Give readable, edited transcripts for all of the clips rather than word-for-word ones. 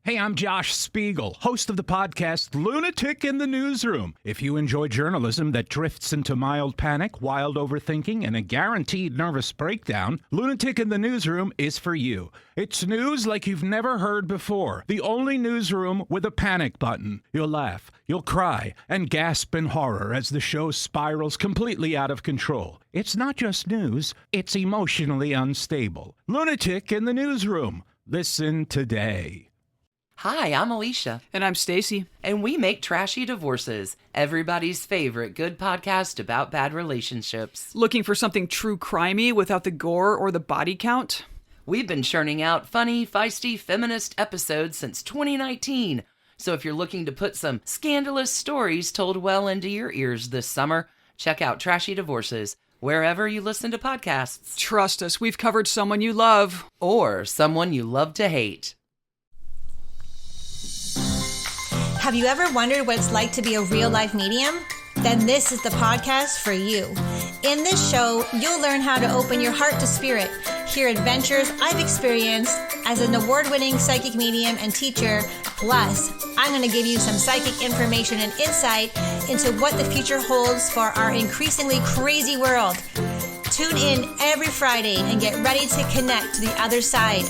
Hey, I'm Josh Spiegel, host of the podcast Lunatic in the Newsroom. If you enjoy journalism that drifts into mild panic, wild overthinking, and a guaranteed nervous breakdown, Lunatic in the Newsroom is for you. It's news like you've never heard before. The only newsroom with a panic button. You'll laugh, you'll cry, and gasp in horror as the show spirals completely out of control. It's not just news, it's emotionally unstable. Lunatic in the Newsroom. Listen today. Hi, I'm Alicia. And I'm Stacy. And we make Trashy Divorces, everybody's favorite good podcast about bad relationships. Looking for something true crimey without the gore or the body count? We've been churning out funny, feisty, feminist episodes since 2019. So if you're looking to put some scandalous stories told well into your ears this summer, check out Trashy Divorces, wherever you listen to podcasts. Trust us, we've covered someone you love. Or someone you love to hate. Have you ever wondered what it's like to be a real-life medium? Then this is the podcast for you. In this show, you'll learn how to open your heart to spirit, hear adventures I've experienced as an award-winning psychic medium and teacher. Plus, I'm going to give you some psychic information and insight into what the future holds for our increasingly crazy world. Tune in every Friday and get ready to connect to the other side.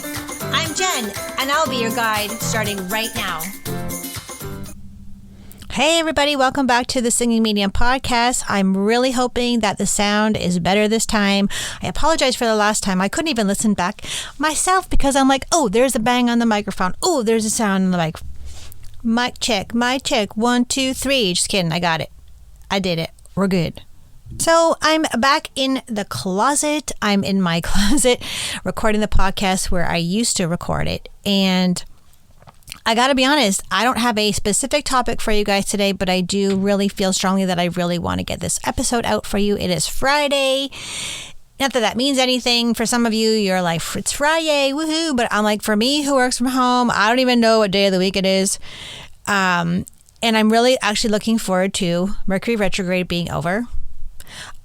I'm Jen, and I'll be your guide starting right now. Hey everybody, welcome back to the Singing Medium podcast. I'm really hoping that the sound is better this time. I apologize for the last time. I couldn't even listen back myself because I'm like, oh, there's a bang on the microphone. Oh, there's a sound on the mic. Mic check, 1, 2, 3. Just kidding, I got it. I did it. We're good. So I'm back in the closet. I'm in my closet recording the podcast where I used to record it. And I got to be honest, I don't have a specific topic for you guys today, but I do really feel strongly that I really want to get this episode out for you. It is Friday. Not that that means anything. For some of you, you're like, it's Friday, woohoo. But I'm like, for me who works from home, I don't even know what day of the week it is. And I'm really actually looking forward to Mercury retrograde being over.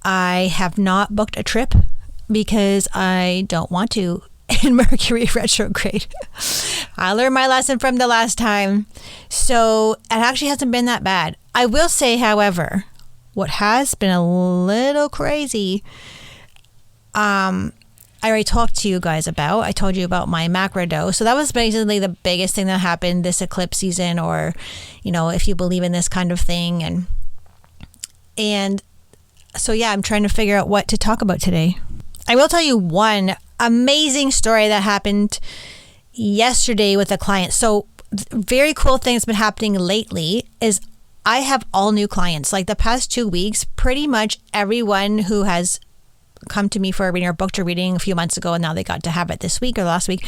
I have not booked a trip because I don't want to in Mercury retrograde. I learned my lesson from the last time. So it actually hasn't been that bad. I will say, however, what has been a little crazy, I already talked to you guys about. I told you about my macro dose. So that was basically the biggest thing that happened this eclipse season, or, you know, if you believe in this kind of thing. And so, yeah, I'm trying to figure out what to talk about today. I will tell you one amazing story that happened yesterday with a client. So very cool thing that's been happening lately is I have all new clients. Like the past 2 weeks, pretty much everyone who has come to me for a reading or booked a reading a few months ago and now they got to have it this week or last week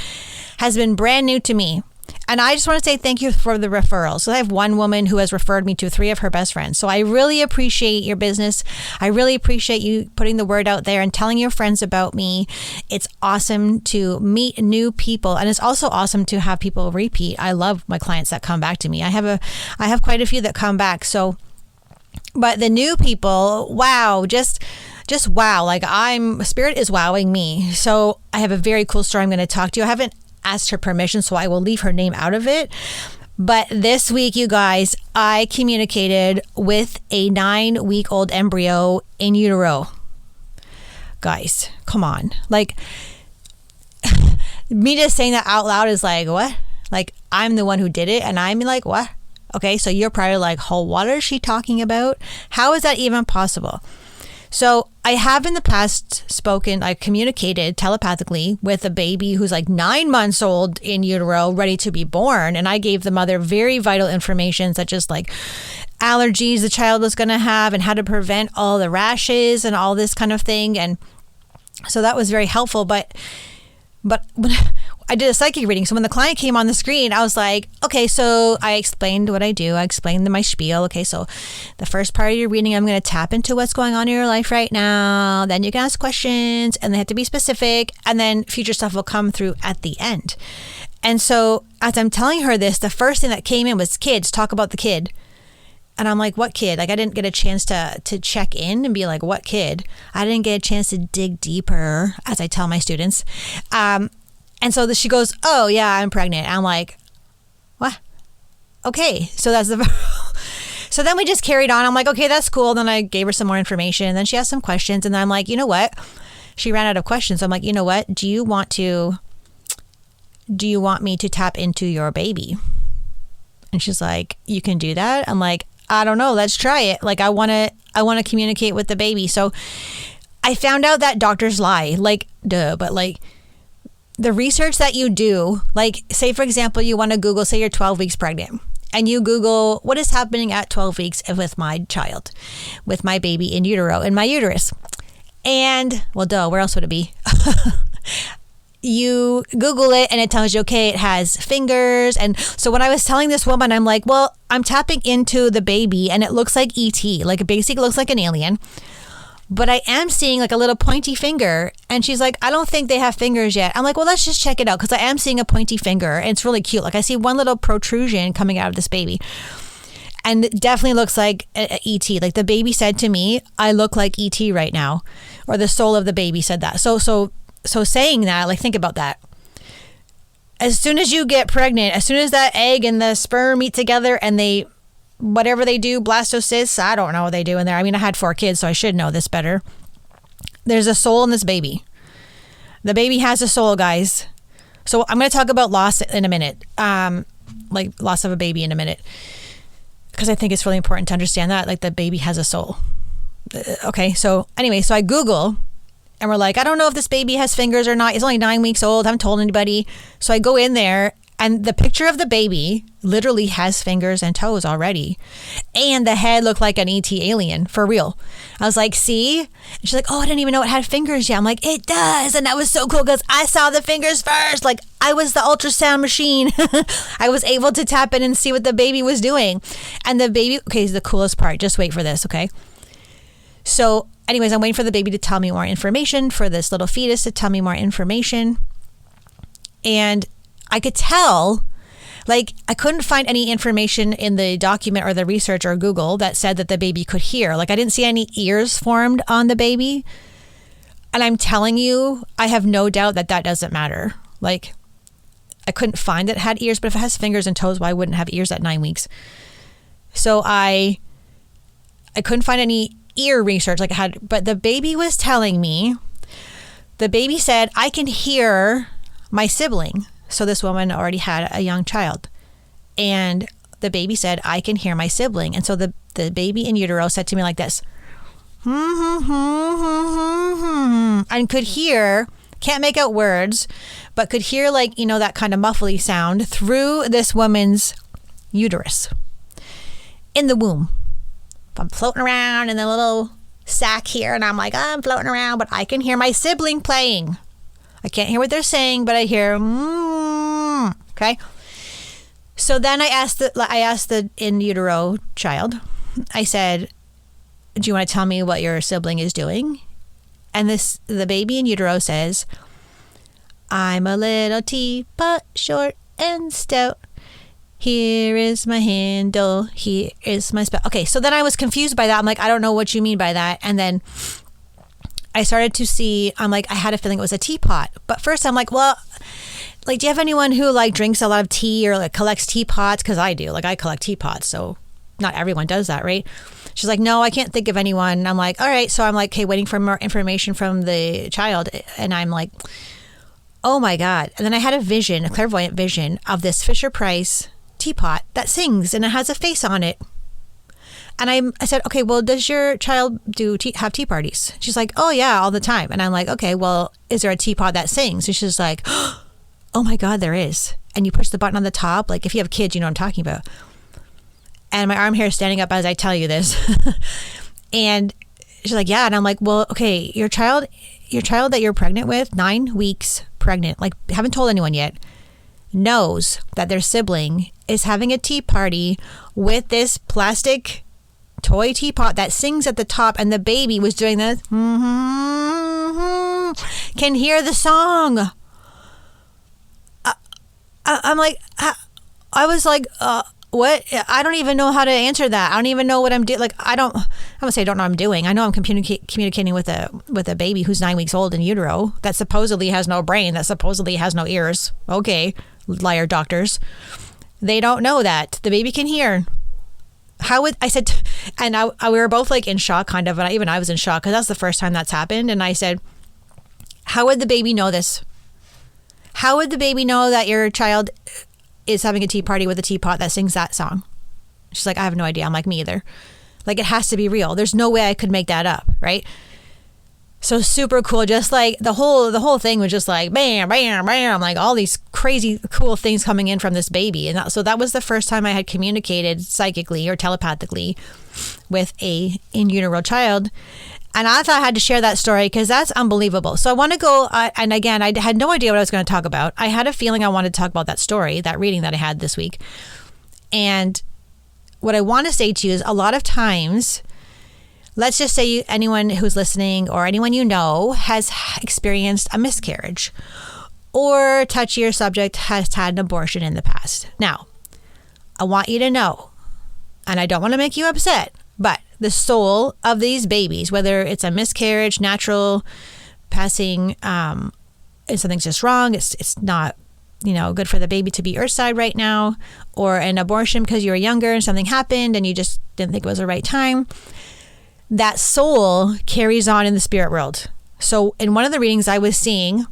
has been brand new to me. And I just want to say thank you for the referrals. So I have one woman who has referred me to 3 of her best friends. So I really appreciate your business. I really appreciate you putting the word out there and telling your friends about me. It's awesome to meet new people. And it's also awesome to have people repeat. I love my clients that come back to me. I have quite a few that come back. So, but the new people, wow, just wow. Like Spirit is wowing me. So I have a very cool story I'm going to talk to you. I haven't asked her permission, so I will leave her name out of it. But this week, you guys, I communicated with a 9-week-old embryo in utero. Guys, come on. Like, me just saying that out loud is like, what? Like, I'm the one who did it, and I'm like, what? Okay, so you're probably like, oh, what is she talking about? How is that even possible? So I have in the past I communicated telepathically with a baby who's like 9 months old in utero, ready to be born. And I gave the mother very vital information, such as like allergies the child was going to have and how to prevent all the rashes and all this kind of thing. And so that was very helpful. But when I did a psychic reading, so when the client came on the screen, I was like, okay, so I explained what I do. I explained my spiel. Okay, so the first part of your reading, I'm going to tap into what's going on in your life right now. Then you can ask questions and they have to be specific. And then future stuff will come through at the end. And so as I'm telling her this, the first thing that came in was kids, talk about the kid. And I'm like, what kid? Like, I didn't get a chance to check in and be like, what kid? I didn't get a chance to dig deeper, as I tell my students. And so she goes, oh, yeah, I'm pregnant. I'm like, What? Okay, so that's the... So then we just carried on. I'm like, okay, that's cool. Then I gave her some more information. And then she asked some questions. And then I'm like, you know what? She ran out of questions. I'm like, you know what? Do you want me to tap into your baby? And she's like, you can do that? I'm like, I don't know. Let's try it. Like, I want to communicate with the baby. So I found out that doctors lie. Like, duh. But like, the research that you do, like, say, for example, you want to Google, say you're 12 weeks pregnant. And you Google, what is happening at 12 weeks with my child, with my baby in utero, in my uterus? And, well, duh, where else would it be? You Google it and it tells you, okay, it has fingers. And so when I was telling this woman, I'm like, well, I'm tapping into the baby and it looks like ET, like it basically looks like an alien. But I am seeing like a little pointy finger. And she's like, I don't think they have fingers yet. I'm like, well, let's just check it out because I am seeing a pointy finger. And it's really cute. Like I see one little protrusion coming out of this baby. And it definitely looks like a ET. Like the baby said to me, I look like ET right now. Or the soul of the baby said that. So saying that, like think about that. As soon as you get pregnant, as soon as that egg and the sperm meet together and they... whatever they do, blastocysts, I don't know what they do in there. I mean, I had 4 kids, so I should know this better. There's a soul in this baby. The baby has a soul, guys. So I'm going to talk about loss in a minute. Like loss of a baby in a minute. Because I think it's really important to understand that. Like the baby has a soul. Okay, so anyway, so I Google and we're like, I don't know if this baby has fingers or not. It's only 9 weeks old. I haven't told anybody. So I go in there. And the picture of the baby literally has fingers and toes already. And the head looked like an ET alien, for real. I was like, see? And she's like, oh, I didn't even know it had fingers yet. I'm like, it does. And that was so cool because I saw the fingers first. Like, I was the ultrasound machine. I was able to tap in and see what the baby was doing. And the baby, okay, is the coolest part. Just wait for this, okay? So, anyways, I'm waiting for the baby to tell me more information, for this little fetus to tell me more information. And I could tell, like, I couldn't find any information in the document or the research or Google that said that the baby could hear. Like, I didn't see any ears formed on the baby. And I'm telling you, I have no doubt that that doesn't matter. Like, I couldn't find that it had ears, but if it has fingers and toes, why wouldn't it have ears at 9 weeks? So I couldn't find any ear research like it had, but the baby was telling me, the baby said, I can hear my sibling. So this woman already had a young child. And the baby said, I can hear my sibling. And so the baby in utero said to me like this. And could hear, can't make out words, but could hear like, you know, that kind of muffly sound through this woman's uterus. In the womb. I'm floating around in the little sack here. And I'm like, I'm floating around, but I can hear my sibling playing. I can't hear what they're saying, but I hear, okay? So then I asked the in utero child, I said, do you want to tell me what your sibling is doing? And the baby in utero says, I'm a little teapot, short and stout. Here is my handle. Here is my spout. Okay, so then I was confused by that. I'm like, I don't know what you mean by that. And then I started to see, I'm like, I had a feeling it was a teapot. But first I'm like, well, like, do you have anyone who like drinks a lot of tea or like collects teapots? Because I do. Like, I collect teapots. So not everyone does that, right? She's like, no, I can't think of anyone. And I'm like, all right. So I'm like, okay, waiting for more information from the child. And I'm like, oh my God. And then I had a vision, a clairvoyant vision of this Fisher-Price teapot that sings and it has a face on it. And I said, okay, well, does your child have tea parties? She's like, oh yeah, all the time. And I'm like, okay, well, is there a teapot that sings? And she's like, oh my God, there is. And you push the button on the top. Like if you have kids, you know what I'm talking about. And my arm hair is standing up as I tell you this. And she's like, yeah. And I'm like, well, okay, your child that you're pregnant with, 9 weeks pregnant, like haven't told anyone yet, knows that their sibling is having a tea party with this plastic toy teapot that sings at the top, and the baby was doing this. Can hear the song. I'm like, I was like, what? I don't even know how to answer that. I don't even know what I'm doing. Like, I would say I don't know what I'm doing. I know I'm communicating with a baby who's 9 weeks old in utero that supposedly has no brain, that supposedly has no ears. Okay, liar doctors. They don't know that. The baby can hear. How would, I said, and we were both like in shock kind of, and even I was in shock because that's the first time that's happened. And I said, how would the baby know this? How would the baby know that your child is having a tea party with a teapot that sings that song? She's like, I have no idea. I'm like, me either. Like, it has to be real. There's no way I could make that up, right? So super cool. Just like the whole thing was just like bam, bam, bam, like all these crazy cool things coming in from this baby. And so that was the first time I had communicated psychically or telepathically with a in utero child. And I thought I had to share that story because that's unbelievable. So I want to go, and again, I had no idea what I was going to talk about. I had a feeling I wanted to talk about that story, that reading that I had this week. And what I want to say to you is a lot of times, let's just say anyone who's listening or anyone you know has experienced a miscarriage or touchier subject has had an abortion in the past. Now, I want you to know, and I don't want to make you upset, but the soul of these babies, whether it's a miscarriage, natural, passing, if something's just wrong, it's not, good for the baby to be earthside right now, or an abortion because you were younger and something happened and you just didn't think it was the right time. That soul carries on in the spirit world. So in one of the readings I was seeing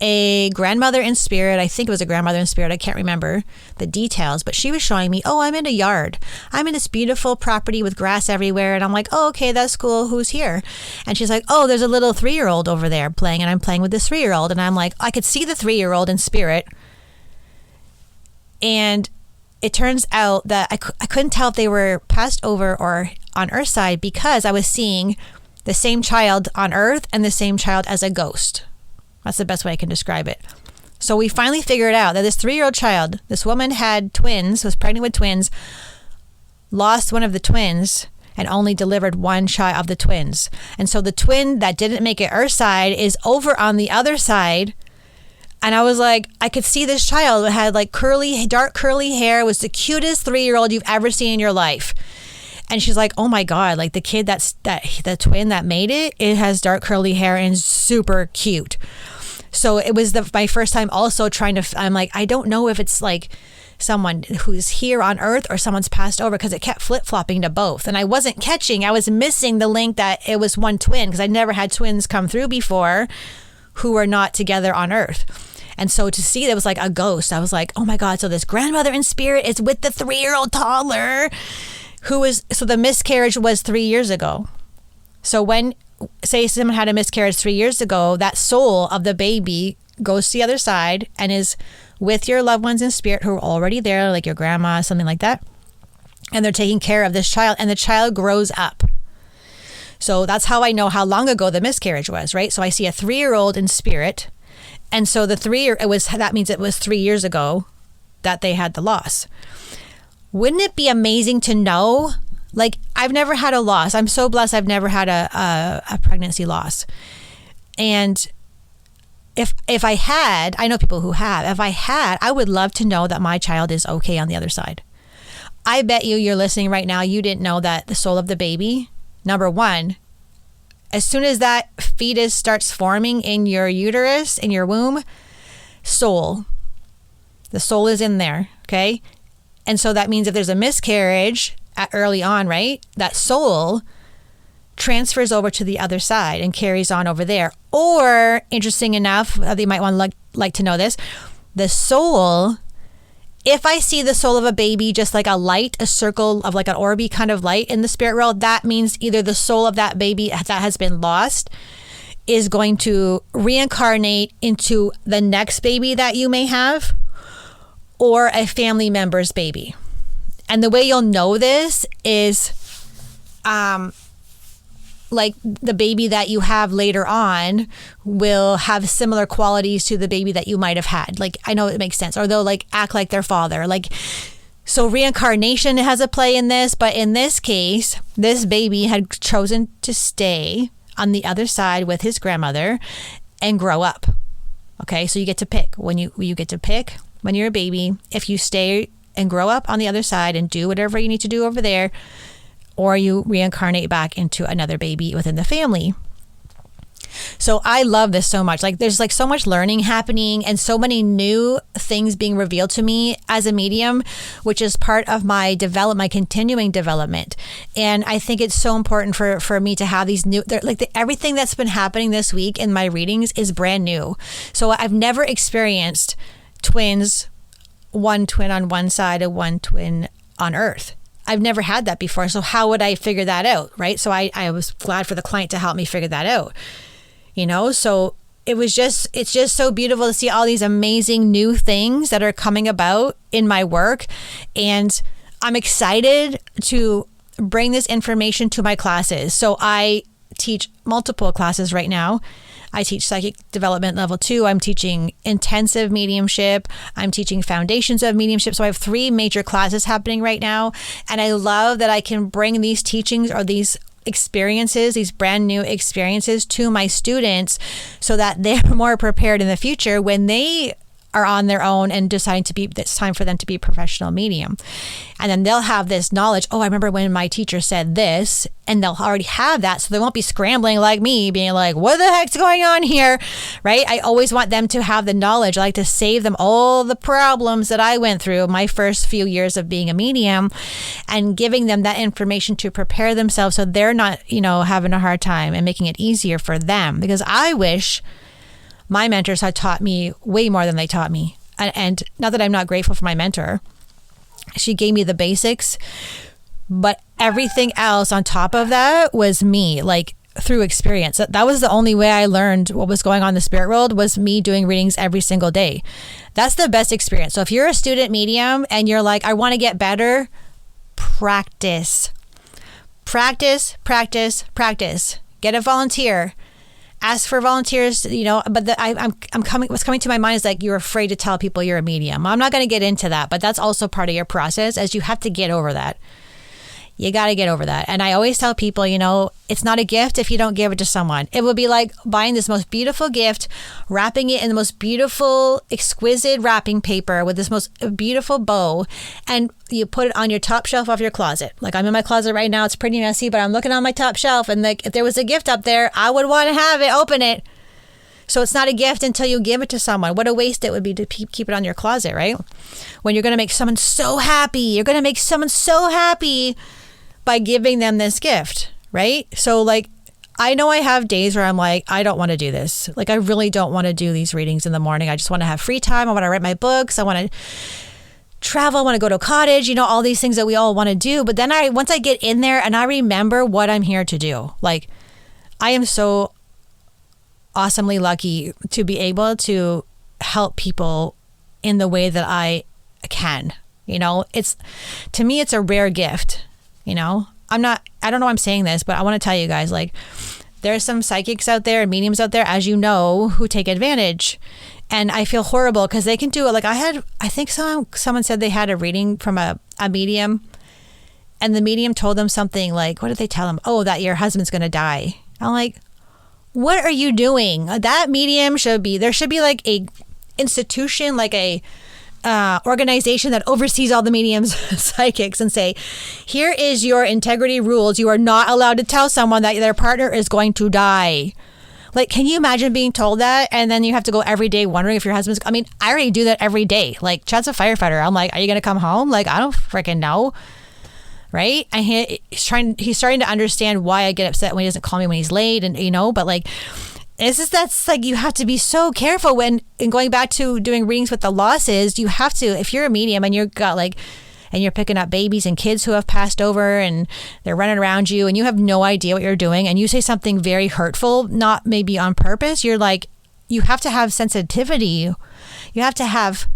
a grandmother in spirit. I think it was a grandmother in spirit. I can't remember the details, but she was showing me, oh, I'm in a yard. I'm in this beautiful property with grass everywhere. And I'm like, oh, okay, that's cool. Who's here? And she's like, oh, there's a little 3-year-old over there playing. And I'm playing with this 3-year-old. And I'm like, I could see the 3-year-old in spirit. And it turns out that I couldn't tell if they were passed over or on Earth side because I was seeing the same child on Earth and the same child as a ghost. That's the best way I can describe it. So we finally figured out that this 3-year-old child, this woman had twins, was pregnant with twins, lost one of the twins, and only delivered one child of the twins. And so the twin that didn't make it Earth side is over on the other side. And I was like, I could see this child had like dark curly hair, was the cutest 3-year-old you've ever seen in your life. And she's like, oh my God, like the kid the twin that made it has dark curly hair and super cute. So it was my first time also trying to, I'm like, I don't know if it's like someone who's here on Earth or someone's passed over because it kept flip-flopping to both. And I wasn't catching, I was missing the link that it was one twin because I never had twins come through before who were not together on Earth. And so to see that was like a ghost, I was like, oh my God, so this grandmother in spirit is with the 3-year-old toddler so the miscarriage was 3 years ago. So when, say someone had a miscarriage 3 years ago, that soul of the baby goes to the other side and is with your loved ones in spirit who are already there, like your grandma, something like that. And they're taking care of this child and the child grows up. So that's how I know how long ago the miscarriage was, right? So I see a 3-year-old in spirit. And so that means it was 3 years ago that they had the loss. Wouldn't it be amazing to know? Like, I've never had a loss. I'm so blessed I've never had a pregnancy loss. And if I had, I know people who have, if I had, I would love to know that my child is okay on the other side. I bet you're listening right now, you didn't know that the soul of the baby, number one, as soon as that fetus starts forming in your uterus, in your womb, the soul is in there, okay? And so that means if there's a miscarriage early on, right, that soul transfers over to the other side and carries on over there. Or, interesting enough, you might want to like to know this, the soul, if I see the soul of a baby just like a light, a circle of like an orby kind of light in the spirit world, that means either the soul of that baby that has been lost is going to reincarnate into the next baby that you may have, or a family member's baby. And the way you'll know this is like the baby that you have later on will have similar qualities to the baby that you might have had. Like, I know it makes sense. Or they'll like act like their father. Like, so reincarnation has a play in this. But in this case, this baby had chosen to stay on the other side with his grandmother and grow up. Okay, so you get to pick. When you get to pick when you're a baby, if you stay and grow up on the other side and do whatever you need to do over there, or you reincarnate back into another baby within the family. So I love this so much. Like there's like so much learning happening and so many new things being revealed to me as a medium, which is part of my my continuing development. And I think it's so important for me to have these new, everything that's been happening this week in my readings is brand new. So I've never experienced twins, one twin on one side and one twin on Earth. I've never had that before. So how would I figure that out, right? So I was glad for the client to help me figure that out. So it's just so beautiful to see all these amazing new things that are coming about in my work. And I'm excited to bring this information to my classes. So I teach multiple classes right now. I teach Psychic Development Level 2. I'm teaching Intensive Mediumship. I'm teaching Foundations of Mediumship. So I have 3 major classes happening right now. And I love that I can bring these teachings or these experiences, these brand new experiences to my students so that they're more prepared in the future when they are on their own and deciding it's time for them to be a professional medium. And then they'll have this knowledge. Oh, I remember when my teacher said this, and they'll already have that. So they won't be scrambling like me being like, what the heck's going on here? Right? I always want them to have the knowledge. I like to save them all the problems that I went through my first few years of being a medium and giving them that information to prepare themselves so they're not, having a hard time and making it easier for them. Because I wish my mentors had taught me way more than they taught me. And not that I'm not grateful for my mentor. She gave me the basics, but everything else on top of that was me, like through experience. That was the only way I learned what was going on in the spirit world, was me doing readings every single day. That's the best experience. So if you're a student medium and you're like, I want to get better, practice. Practice, practice, practice. Get a volunteer. Ask for volunteers, but what's coming to my mind is like, you're afraid to tell people you're a medium. I'm not going to get into that, but that's also part of your process, as you have to get over that. You got to get over that. And I always tell people, it's not a gift if you don't give it to someone. It would be like buying this most beautiful gift, wrapping it in the most beautiful, exquisite wrapping paper with this most beautiful bow, and you put it on your top shelf of your closet. Like I'm in my closet right now. It's pretty messy, but I'm looking on my top shelf, and like if there was a gift up there, I would want to have it, open it. So it's not a gift until you give it to someone. What a waste it would be to keep it on your closet, right? When you're going to make someone so happy, by giving them this gift, right? So like, I know I have days where I'm like, I don't want to do this. Like, I really don't want to do these readings in the morning. I just want to have free time. I want to write my books. I want to travel. I want to go to a cottage, all these things that we all want to do. But then once I get in there and I remember what I'm here to do, like, I am so awesomely lucky to be able to help people in the way that I can. To me, it's a rare gift. I don't know why I'm saying this, but I want to tell you guys, like, there's some psychics out there and mediums out there, as you know, who take advantage. And I feel horrible because they can do it. Like I think someone said they had a reading from a medium, and the medium told them something like, what did they tell them? Oh, that your husband's going to die. I'm like, what are you doing? That medium there should be like a institution, like a organization that oversees all the mediums, psychics, and say, here is your integrity rules. You are not allowed to tell someone that their partner is going to die. Like, can you imagine being told that? And then you have to go every day wondering if your husband's, I already do that every day. Like, Chad's a firefighter. I'm like, are you going to come home? Like, I don't freaking know. Right? And he's starting to understand why I get upset when he doesn't call me when he's late, and but like, that's like, you have to be so careful when, and going back to doing readings with the losses, you have to, if you're a medium and you're picking up babies and kids who have passed over and they're running around you and you have no idea what you're doing, and you say something very hurtful, not maybe on purpose, you're like, you have to have sensitivity. You have to have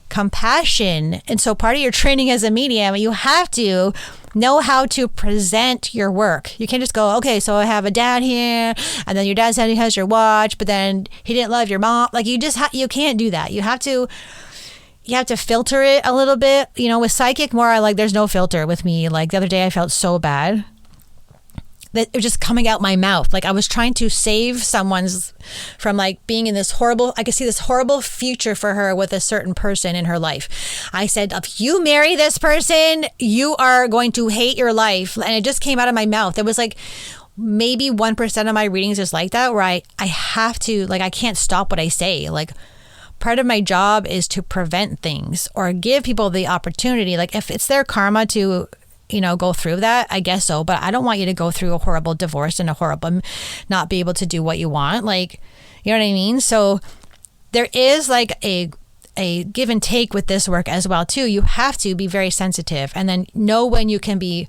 compassion. And so part of your training as a medium, you have to know how to present your work. You can't just go, okay, so I have a dad here, and then your dad said he has your watch, but then he didn't love your mom. Like, you can't do that. You have to filter it a little bit. With psychic, more there's no filter with me. Like, the other day I felt so bad that it was just coming out my mouth. Like, I was trying to save someone's from being in this horrible, I could see this horrible future for her with a certain person in her life. I said, if you marry this person, you are going to hate your life. And it just came out of my mouth. It was like, maybe 1% of my readings is like that, where I have to, like, I can't stop what I say. Like, part of my job is to prevent things or give people the opportunity. Like, if it's their karma to, go through that, I guess so. But I don't want you to go through a horrible divorce and a horrible not be able to do what you want. Like, you know what I mean? So there is like a give and take with this work as well too. You have to be very sensitive and then know when you can be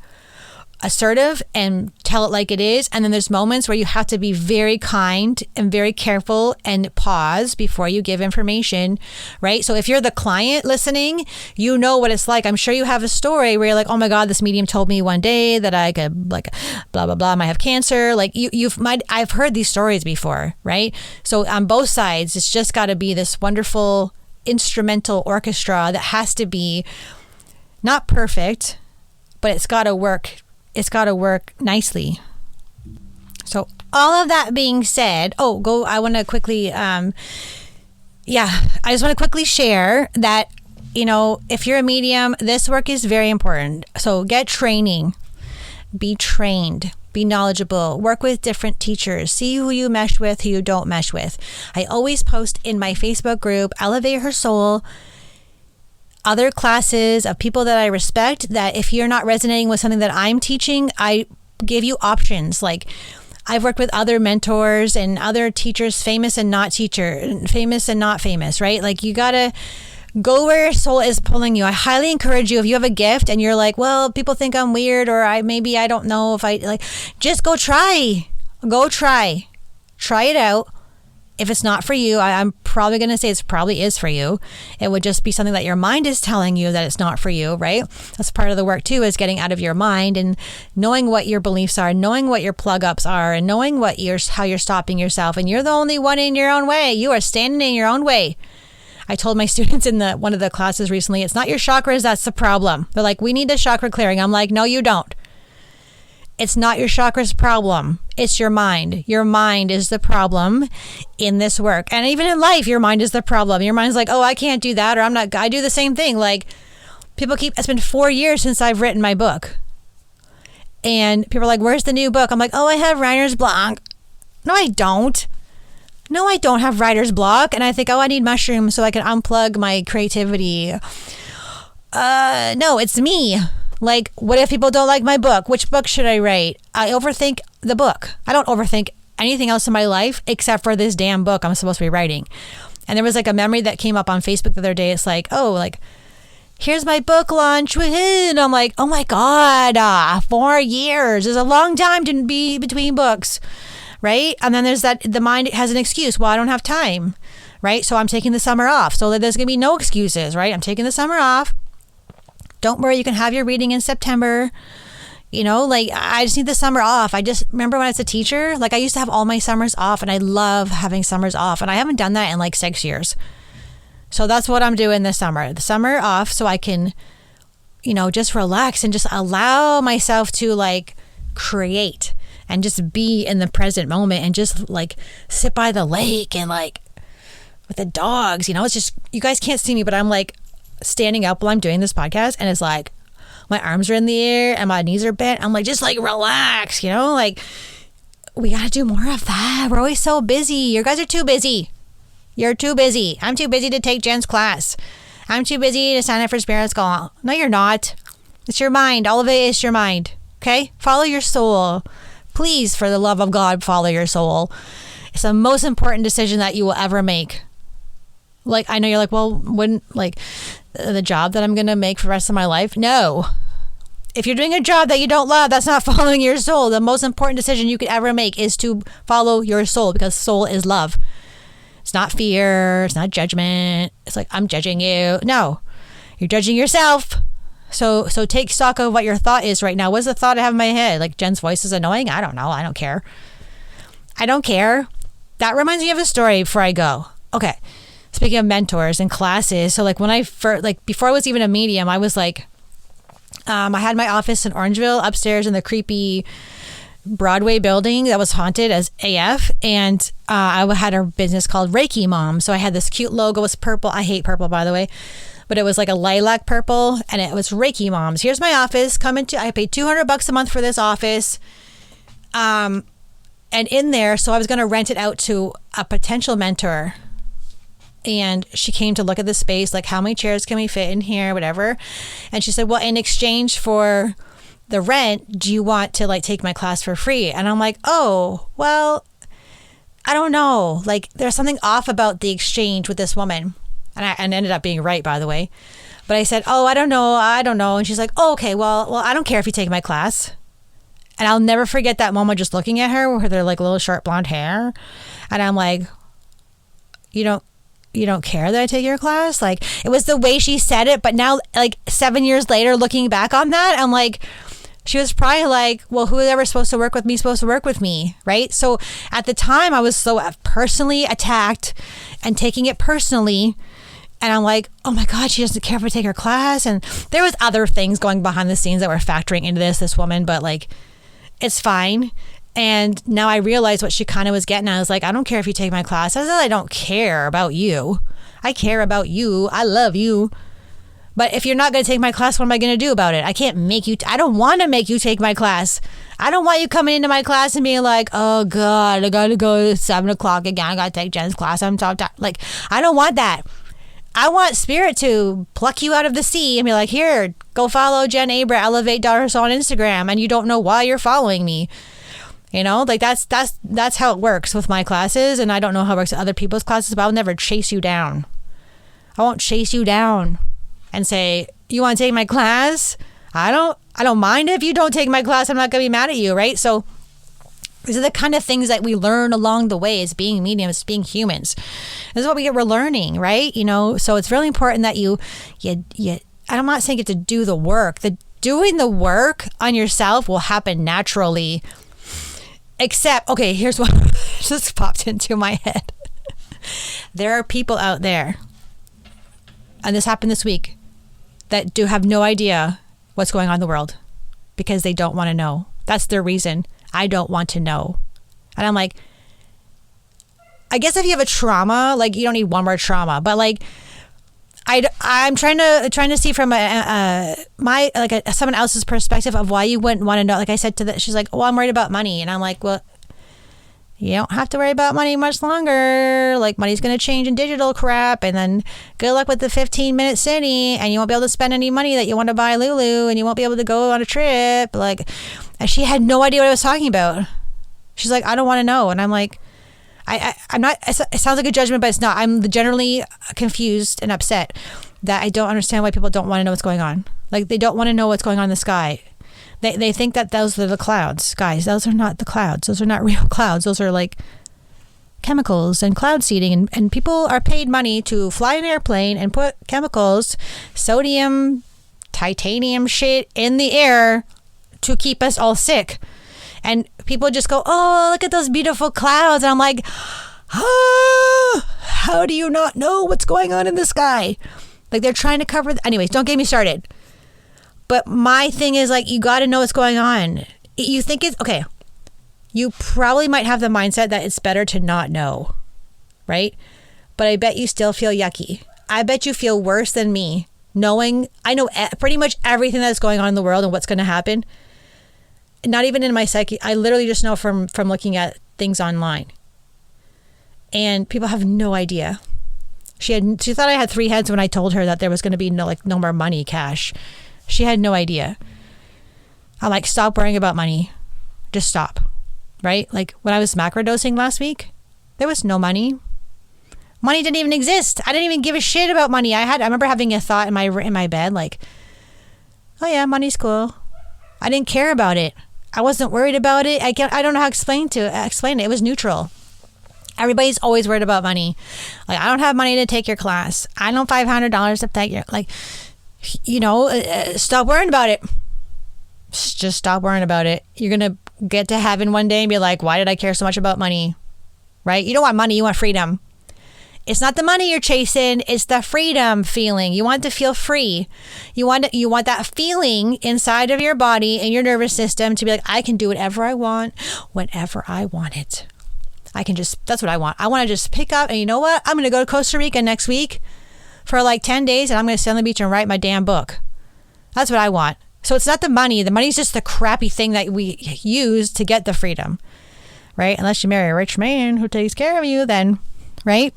assertive and tell it like it is. And then there's moments where you have to be very kind and very careful and pause before you give information, right? So if you're the client listening, you know what it's like. I'm sure you have a story where you're like, oh my God, this medium told me one day that I could, like, blah, blah, blah, I might have cancer. Like I've heard these stories before, right? So on both sides, it's just got to be this wonderful instrumental orchestra that has to be not perfect, but it's got to work. It's got to work nicely. So all of that being said, I want to quickly, I just want to quickly share that, if you're a medium, this work is very important. So get training, be trained, be knowledgeable, work with different teachers, see who you mesh with, who you don't mesh with. I always post in my Facebook group, Elevate Her Soul, other classes of people that I respect, that if you're not resonating with something that I'm teaching, I give you options. Like, I've worked with other mentors and other teachers, famous and not famous, right? Like, you gotta go where your soul is pulling you. I highly encourage you, if you have a gift and you're like, well, people think I'm weird, or I don't know if I like, just go try it out. If it's not for you, I'm probably going to say it probably is for you. It would just be something that your mind is telling you that it's not for you, right? That's part of the work too, is getting out of your mind and knowing what your beliefs are, knowing what your plug ups are, and knowing how you're stopping yourself. And you're the only one in your own way. You are standing in your own way. I told my students in one of the classes recently, it's not your chakras that's the problem. They're like, we need a chakra clearing. I'm like, no, you don't. It's not your chakra's problem. It's your mind. Your mind is the problem in this work. And even in life, your mind is the problem. Your mind's like, oh, I can't do that, or I do the same thing. Like, it's been 4 years since I've written my book. And people are like, where's the new book? I'm like, oh, I have writer's block. No, I don't. No, I don't have writer's block. And I think, oh, I need mushrooms so I can unplug my creativity. No, it's me. Like, what if people don't like my book? Which book should I write? I overthink the book. I don't overthink anything else in my life except for this damn book I'm supposed to be writing. And there was like a memory that came up on Facebook the other day. It's like, oh, like, here's my book launch. Woohoo. And I'm like, oh my God, 4 years is a long time to be between books, right? And then there's the mind has an excuse. Well, I don't have time, right? So I'm taking the summer off. So there's going to be no excuses, right? I'm taking the summer off. Don't worry, you can have your reading in September. Like, I just need the summer off. I just remember when I was a teacher, like, I used to have all my summers off, and I love having summers off. And I haven't done that in like 6 years. So that's what I'm doing this summer. The summer off, so I can, just relax and just allow myself to like create and just be in the present moment and just like sit by the lake and like with the dogs. It's just, you guys can't see me, but I'm like standing up while I'm doing this podcast, and it's like my arms are in the air and my knees are bent. I'm like, just like relax, like we got to do more of that. We're always so busy. You guys are too busy. You're too busy. I'm too busy to take Jen's class. I'm too busy to sign up for Spirit School. No, you're not. It's your mind. All of it is your mind. Okay? Follow your soul. Please, for the love of God, follow your soul. It's the most important decision that you will ever make. Like, I know you're like, well, wouldn't like the job that I'm going to make for the rest of my life? No. If you're doing a job that you don't love, that's not following your soul. The most important decision you could ever make is to follow your soul, because soul is love. It's not fear. It's not judgment. It's like, I'm judging you. No, you're judging yourself. So take stock of what your thought is right now. What's the thought I have in my head? Like, Jen's voice is annoying? I don't know. I don't care. That reminds me of a story before I go. Okay. Speaking of mentors and classes, so like when I first, like before I was even a medium, I was like, I had my office in Orangeville upstairs in the creepy Broadway building that was haunted as AF, and I had a business called Reiki Mom. So I had this cute logo. It was purple. I hate purple, by the way, but it was like a lilac purple, and it was Reiki Moms. Here's my office. I paid $200 a month for this office. And in there, so I was going to rent it out to a potential mentor. And she came to look at the space, like, how many chairs can we fit in here, whatever. And she said, well, in exchange for the rent, do you want to like take my class for free? And I'm like, oh, well, I don't know. Like, there's something off about the exchange with this woman. And ended up being right, by the way. But I said, oh, I don't know. And she's like, oh, okay, well, I don't care if you take my class. And I'll never forget that moment just looking at her with her like little short blonde hair. And I'm like, you don't care that I take your class? Like, it was the way she said it. But now, like 7 years later, looking back on that, I'm like, she was probably like, well, whoever's supposed to work with me, right? So at the time, I was so personally attacked and taking it personally. And I'm like, oh my God, she doesn't care if I take her class. And there was other things going behind the scenes that were factoring into this woman, but like, it's fine. And now I realize what she kind of was getting at. I was like, I don't care if you take my class. I said, I don't care about you. I care about you. I love you. But if you're not going to take my class, what am I going to do about it? I can't make you. I don't want to make you take my class. I don't want you coming into my class and being like, oh God, I got to go at 7 o'clock again. I got to take Jen's class. I'm so tired. Like, I don't want that. I want Spirit to pluck you out of the sea and be like, here, go follow Jen Abra, Elevate Daughters on Instagram. And you don't know why you're following me. You know, like that's how it works with my classes. And I don't know how it works with other people's classes, but I'll never chase you down. I won't chase you down and say, you want to take my class? I don't mind if you don't take my class. I'm not going to be mad at you, right? So these are the kind of things that we learn along the way as being mediums, being humans. This is what we're learning, right? You know, so it's really important that you I'm not saying you have to do the work. Doing the work on yourself will happen naturally. Except, okay, here's what just popped into my head. There are people out there, and this happened this week, that do have no idea what's going on in the world because they don't want to know. That's their reason. I don't want to know. And I'm like, I guess if you have a trauma, like you don't need one more trauma, but like I'm trying to see from someone else's perspective of why you wouldn't want to know. Like I said she's like, well, I'm worried about money. And I'm like, well, you don't have to worry about money much longer. Like, money's going to change in digital crap. And then good luck with the 15-minute city. And you won't be able to spend any money that you want to buy Lulu. And you won't be able to go on a trip. Like, and she had no idea what I was talking about. She's like, I don't want to know. And I'm like, I'm not, it sounds like a judgment, but it's not. I'm generally confused and upset that I don't understand why people don't want to know what's going on. Like, they don't want to know what's going on in the sky. They think that those are the clouds. Guys, those are not the clouds. Those are not real clouds. Those are like chemicals and cloud seeding. And people are paid money to fly an airplane and put chemicals, sodium, titanium shit in the air to keep us all sick. And people just go, oh, look at those beautiful clouds. And I'm like, how do you not know what's going on in the sky? Like, they're trying to cover. Anyways, don't get me started. But my thing is, like, you got to know what's going on. You think it's okay. You probably might have the mindset that it's better to not know, right? But I bet you still feel yucky. I bet you feel worse than me knowing. I know pretty much everything that's going on in the world and what's going to happen. Not even in my psyche. I literally just know from looking at things online. And people have no idea. She thought I had 3 heads when I told her that there was going to be no more money, cash. She had no idea. I'm like, stop worrying about money. Just stop. Right? Like, when I was macrodosing last week, there was no money. Money didn't even exist. I didn't even give a shit about money. I remember having a thought in my bed, like, oh yeah, money's cool. I didn't care about it. I wasn't worried about it. I don't know how to explain it. It was neutral. Everybody's always worried about money. Like, I don't have money to take your class. I don't $500 to take your, like, you know, stop worrying about it. Just stop worrying about it. You're going to get to heaven one day and be like, why did I care so much about money? Right? You don't want money. You want freedom. It's not the money you're chasing. It's the freedom feeling. You want to feel free. You want that feeling inside of your body and your nervous system to be like, I can do whatever I want, whenever I want it. That's what I want. I want to just pick up, and you know what? I'm going to go to Costa Rica next week for like 10 days, and I'm going to sit on the beach and write my damn book. That's what I want. So it's not the money. The money's just the crappy thing that we use to get the freedom, right? Unless you marry a rich man who takes care of you, then, right?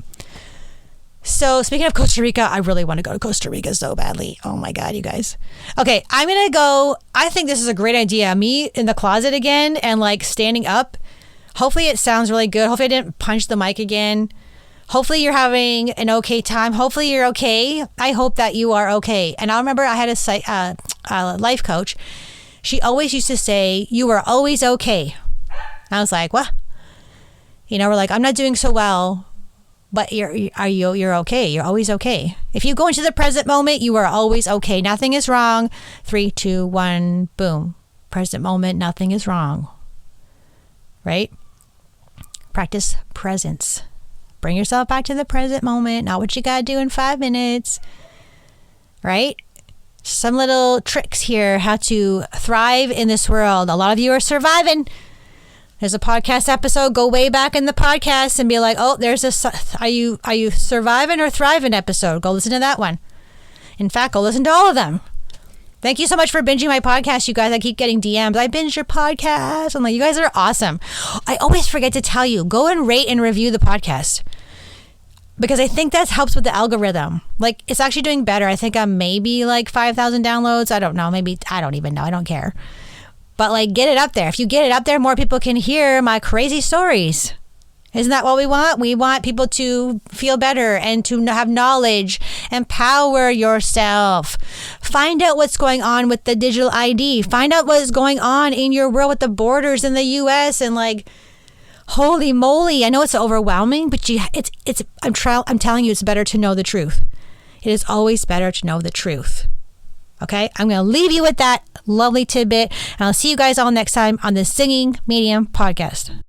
So speaking of Costa Rica, I really want to go to Costa Rica so badly. Oh my God, you guys. Okay, I'm going to go. I think this is a great idea. Me in the closet again and like standing up. Hopefully it sounds really good. Hopefully I didn't punch the mic again. Hopefully you're having an okay time. Hopefully you're okay. I hope that you are okay. And I remember I had a life coach. She always used to say, you are always okay. I was like, what? You know, we're like, I'm not doing so well, but you're okay. You're always okay. If you go into the present moment, you are always okay. Nothing is wrong. 3, 2, 1, boom. Present moment, nothing is wrong. Right? Practice presence. Bring yourself back to the present moment, not what you got to do in 5 minutes, right? Some little tricks here, how to thrive in this world. A lot of you are surviving. There's a podcast episode. Go way back in the podcast and be like, oh, there's are you surviving or thriving episode? Go listen to that one. In fact, go listen to all of them. Thank you so much for binging my podcast, you guys. I keep getting DMs. I binged your podcast. I'm like, you guys are awesome. I always forget to tell you, go and rate and review the podcast. Because I think that helps with the algorithm. Like, it's actually doing better. I think I'm maybe like 5,000 downloads. I don't know. Maybe, I don't even know. I don't care. But like, get it up there. If you get it up there, more people can hear my crazy stories. Isn't that what we want? We want people to feel better and to have knowledge. Empower yourself. Find out what's going on with the digital ID. Find out what is going on in your world with the borders in the U.S. and like, holy moly. I know it's overwhelming, but I'm telling you, it's better to know the truth. It is always better to know the truth. Okay? I'm going to leave you with that lovely tidbit, and I'll see you guys all next time on the Singing Medium podcast.